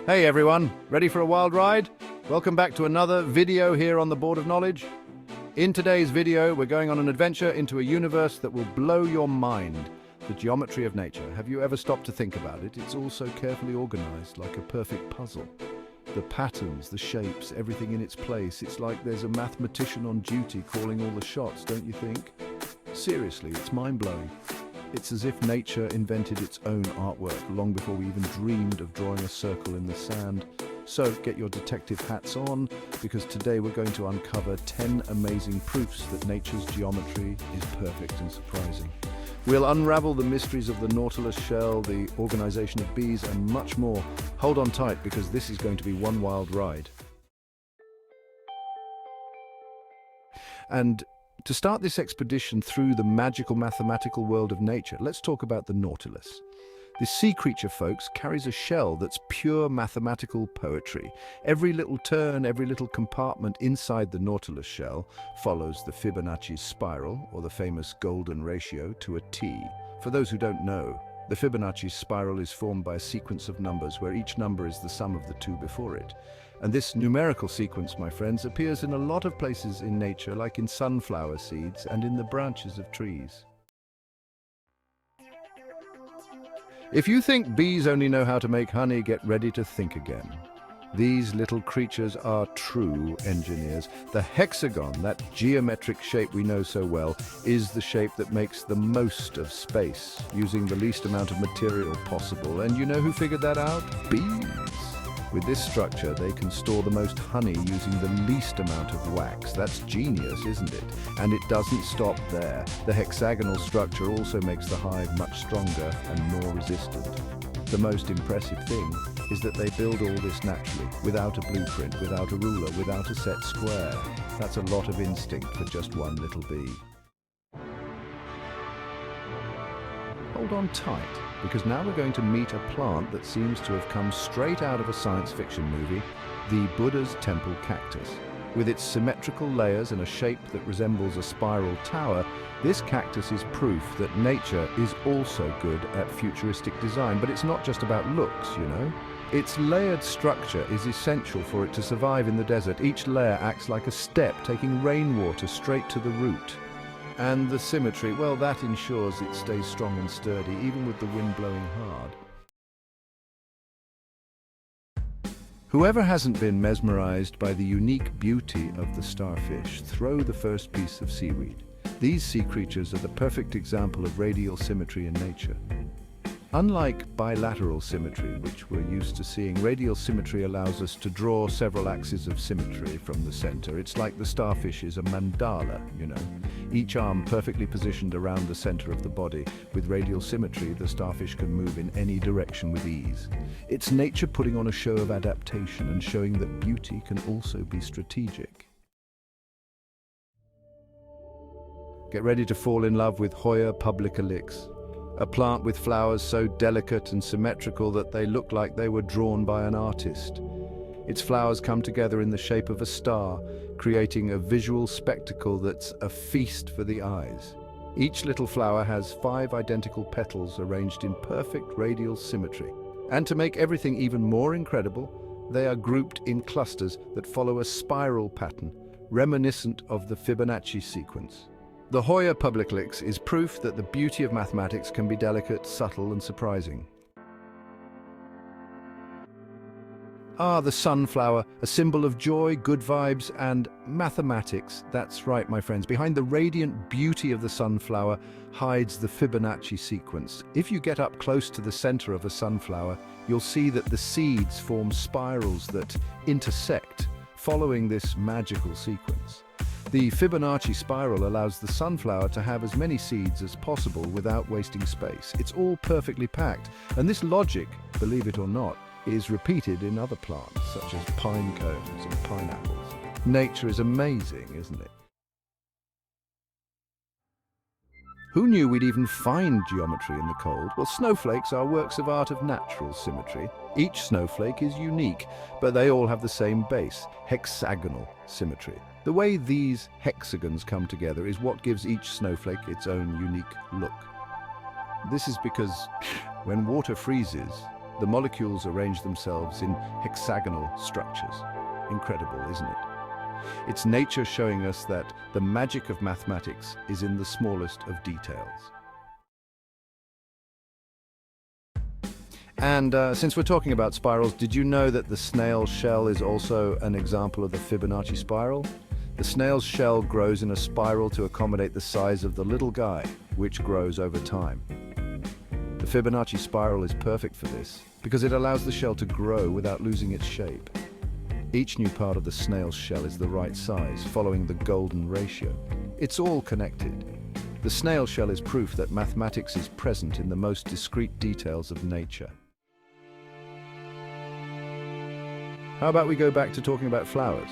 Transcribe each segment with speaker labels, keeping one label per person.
Speaker 1: Hey everyone, ready for a wild ride? Welcome back to another video here on the Board of Knowledge. In today's video, we're going on an adventure into a universe that will blow your mind. The geometry of nature. Have you ever stopped to think about it? It's all so carefully organized, like a perfect puzzle. The patterns, the shapes, everything in its place. It's like there's a mathematician on duty calling all the shots, don't you think? Seriously, it's mind-blowing. It's as if nature invented its own artwork long before we even dreamed of drawing a circle in the sand. So get your detective hats on, because today we're going to uncover 10 amazing proofs that nature's geometry is perfect and surprising. We'll unravel the mysteries of the Nautilus shell, the organization of bees, and much more. Hold on tight, because this is going to be one wild ride. And to start this expedition through the magical mathematical world of nature, let's talk about the Nautilus. This sea creature, folks, carries a shell that's pure mathematical poetry. Every little turn, every little compartment inside the Nautilus shell follows the Fibonacci spiral, or the famous golden ratio, to a T. For those who don't know, the Fibonacci spiral is formed by a sequence of numbers where each number is the sum of the two before it. And this numerical sequence, my friends, appears in a lot of places in nature, like in sunflower seeds and in the branches of trees. If you think bees only know how to make honey, get ready to think again. These little creatures are true engineers. The hexagon, that geometric shape we know so well, is the shape that makes the most of space, using the least amount of material possible. And you know who figured that out? Bees. With this structure, they can store the most honey using the least amount of wax. That's genius, isn't it? And it doesn't stop there. The hexagonal structure also makes the hive much stronger and more resistant. The most impressive thing is that they build all this naturally, without a blueprint, without a ruler, without a set square. That's a lot of instinct for just one little bee. Hold on tight, because now we're going to meet a plant that seems to have come straight out of a science fiction movie, the Buddha's temple cactus. With its symmetrical layers and a shape that resembles a spiral tower, this cactus is proof that nature is also good at futuristic design. But it's not just about looks, you know. Its layered structure is essential for it to survive in the desert. Each layer acts like a step, taking rainwater straight to the root. And the symmetry, well, that ensures it stays strong and sturdy, even with the wind blowing hard. Whoever hasn't been mesmerized by the unique beauty of the starfish, throw the first piece of seaweed. These sea creatures are the perfect example of radial symmetry in nature. Unlike bilateral symmetry, which we're used to seeing, radial symmetry allows us to draw several axes of symmetry from the center. It's like the starfish is a mandala, you know. Each arm perfectly positioned around the center of the body. With radial symmetry, the starfish can move in any direction with ease. It's nature putting on a show of adaptation and showing that beauty can also be strategic. Get ready to fall in love with Hoya publicalyx, a plant with flowers so delicate and symmetrical that they look like they were drawn by an artist. Its flowers come together in the shape of a star, creating a visual spectacle that's a feast for the eyes. Each little flower has 5 identical petals arranged in perfect radial symmetry. And to make everything even more incredible, they are grouped in clusters that follow a spiral pattern, reminiscent of the Fibonacci sequence. The Hoya publicalyx is proof that the beauty of mathematics can be delicate, subtle, and surprising. The sunflower, a symbol of joy, good vibes, and mathematics. That's right, my friends. Behind the radiant beauty of the sunflower hides the Fibonacci sequence. If you get up close to the center of a sunflower, you'll see that the seeds form spirals that intersect, following this magical sequence. The Fibonacci spiral allows the sunflower to have as many seeds as possible without wasting space. It's all perfectly packed, and this logic, believe it or not, is repeated in other plants, such as pine cones and pineapples. Nature is amazing, isn't it? Who knew we'd even find geometry in the cold? Well, snowflakes are works of art of natural symmetry. Each snowflake is unique, but they all have the same base, hexagonal symmetry. The way these hexagons come together is what gives each snowflake its own unique look. This is because when water freezes, The molecules arrange themselves in hexagonal structures. Incredible, isn't it? It's nature showing us that the magic of mathematics is in the smallest of details. And since we're talking about spirals, did you know that the snail shell is also an example of the Fibonacci spiral? The snail's shell grows in a spiral to accommodate the size of the little guy, which grows over time. The Fibonacci spiral is perfect for this because it allows the shell to grow without losing its shape. Each new part of the snail's shell is the right size, following the golden ratio. It's all connected. The snail shell is proof that mathematics is present in the most discrete details of nature. How about we go back to talking about flowers?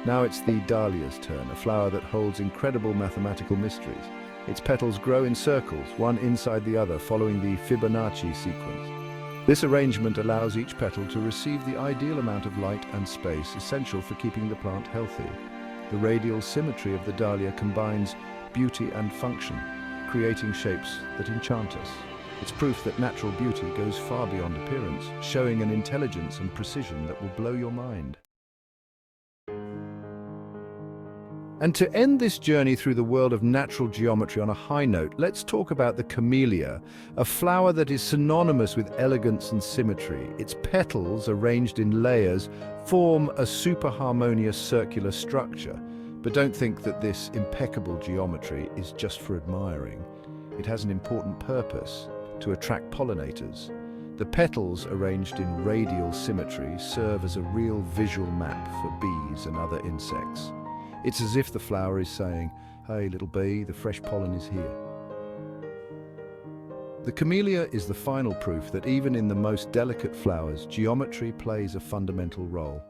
Speaker 1: Now it's the Dahlia's turn, a flower that holds incredible mathematical mysteries. Its petals grow in circles, one inside the other, following the Fibonacci sequence. This arrangement allows each petal to receive the ideal amount of light and space essential for keeping the plant healthy. The radial symmetry of the dahlia combines beauty and function, creating shapes that enchant us. It's proof that natural beauty goes far beyond appearance, showing an intelligence and precision that will blow your mind. And to end this journey through the world of natural geometry on a high note, let's talk about the camellia, a flower that is synonymous with elegance and symmetry. Its petals, arranged in layers, form a super harmonious circular structure. But don't think that this impeccable geometry is just for admiring. It has an important purpose: to attract pollinators. The petals, arranged in radial symmetry, serve as a real visual map for bees and other insects. It's as if the flower is saying, "Hey, little bee, the fresh pollen is here." The camellia is the final proof that even in the most delicate flowers, geometry plays a fundamental role.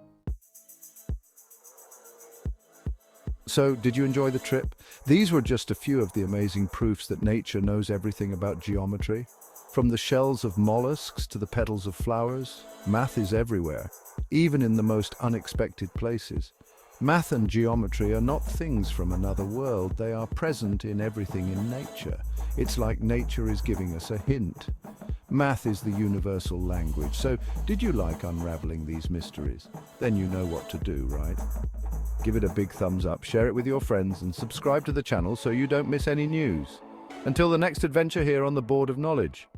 Speaker 1: So, did you enjoy the trip? These were just a few of the amazing proofs that nature knows everything about geometry. From the shells of mollusks to the petals of flowers, math is everywhere, even in the most unexpected places. Math and geometry are not things from another world, they are present in everything in nature. It's like nature is giving us a hint. Math is the universal language, so did you like unraveling these mysteries? Then you know what to do, right? Give it a big thumbs up, share it with your friends, and subscribe to the channel so you don't miss any news. Until the next adventure here on the Board of Knowledge.